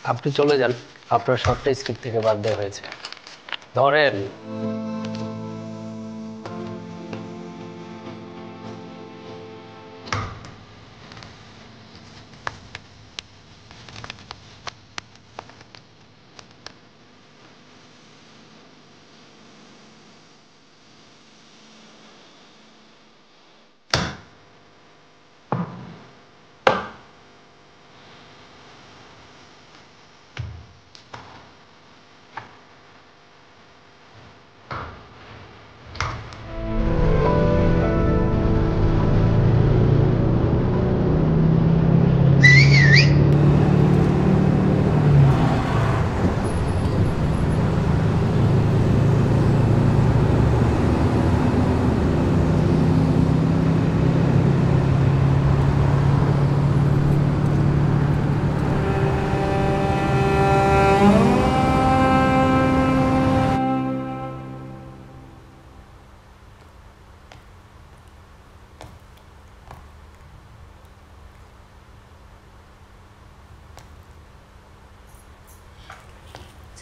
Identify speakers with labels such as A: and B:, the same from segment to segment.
A: আপনি চলে যান, আপনার শর্টটা স্ক্রিপ্ট থেকে বাদ দেওয়া হয়েছে। ধরেন।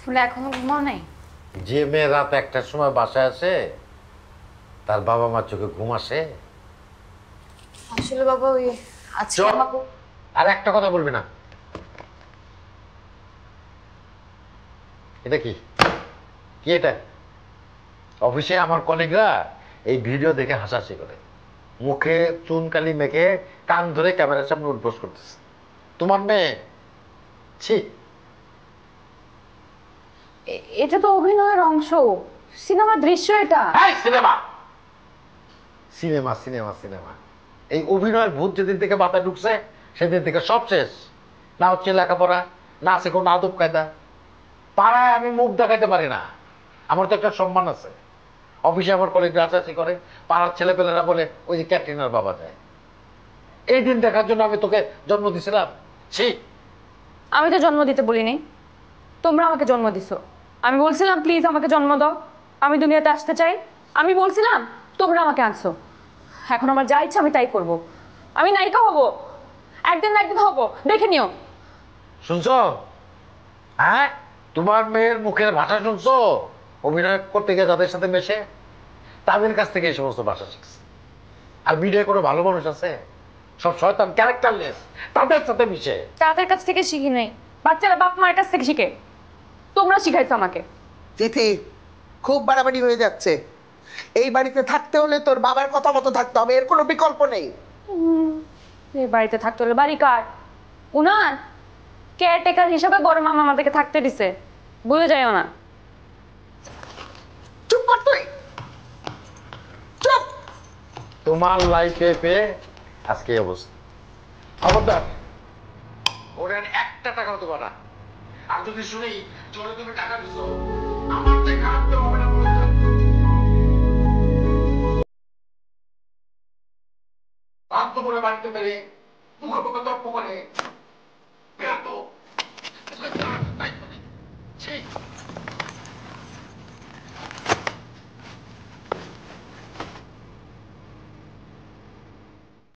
B: বলে এখনো ঘুমাও নাই?
C: যে মেয়ে রাত একটার সময় বাসায় আসে তার বাবা মার চোখে ঘুম আসে?
B: আসলে বাবা ওই আজকে
C: চুপ!
B: আমাকে
C: আর একটা কথা বলবি না। এটা কি কি এটা? অফিসে আমার কলিগরা এই ভিডিও দেখে হাসাহাসি করে, মুখে চুনকালি মেখে কান ধরে ক্যামেরার সামনে উঠবোস করতেছে। তোমার মেয়ে? ছি!
B: এটা তো অভিনয়ের অংশ, সিনেমার দৃশ্য এটা।
C: এই সিনেমা সিনেমা সিনেমা সিনেমা এই অভিনয়ের ভূত যেদিন থেকে মাথায় ঢুকছে সেদিন থেকে সব শেষ। না হচ্ছে লেখাপড়া, না আছে কোনো আদব কায়দা। পাড়ায় আমি মুখ দেখাইতে পারি না, আমার তো একটা সম্মান আছে। অফিসে আমার কলিগরা আচাচি করে, পাড়ার ছেলেপেলেরা বলে ওই যে ক্যাটরিনার বাবা যায়। এই দিন দেখার জন্য আমি তোকে জন্ম দিছিলাম? ছি!
B: আমি তো জন্ম দিতে বলিনি, তোমরা আমাকে জন্ম দিছো। আমি বলছিলাম প্লিজ আমাকে জন্ম দাও, আমি দুনিয়াতে আসতে চাই। আমি বলছিলাম, তোমরা আমাকে আনছো। এখন আমার যা ইচ্ছা আমি তাই করব। আমি নায়িকা হব, একদিন না একদিন হব, দেখে নিও।
C: শুনছো? হ্যাঁ, তোমার মেয়ের মুখের ভাষা শুনছো? অভিনয় করতে গিয়ে যাদের সাথে মেশে তাদের কাছ থেকে এই সমস্ত ভাষা শিখছে। আর মিডিয়ায় কোনো ভালো মানুষ আছে? সব শয়তান, ক্যারেক্টারলেস, তাদের সাথে মিশে।
B: তাদের কাছ থেকে শিখি নাই, বাচ্চারা বাপ মায়ের কাছ থেকে শিখে। তোমরা শিখাইছো আমাকে।
D: তিথি, খুব বাড়াবাড়ি হয়ে যাচ্ছে। এই বাড়িতে থাকতে হলে তোর বাবার কথা মতো থাকতে হবে, এর কোনো বিকল্প নেই।
B: এই বাড়িতে থাকতে হলে বাড়ি কার? উনার কেয়ারটেকার হিসাবে বড় মামা আমাদেরকে থাকতে দিছে, বুঝে যাইও না।
D: চুপ কর তুই, চুপ।
C: তোমার লাইফে পেয়ে আজকে এই অবস্থা। খবরদার ওরে আর একটা টাকাও দেবো না। আর যদি শুনি চলে তুমি টাকা দিছো, আমার টাকা আনতে হবে না বলে দিলাম। বাধ্য করে বাড়িতে পেরে মুখে মুখে তর্ক করে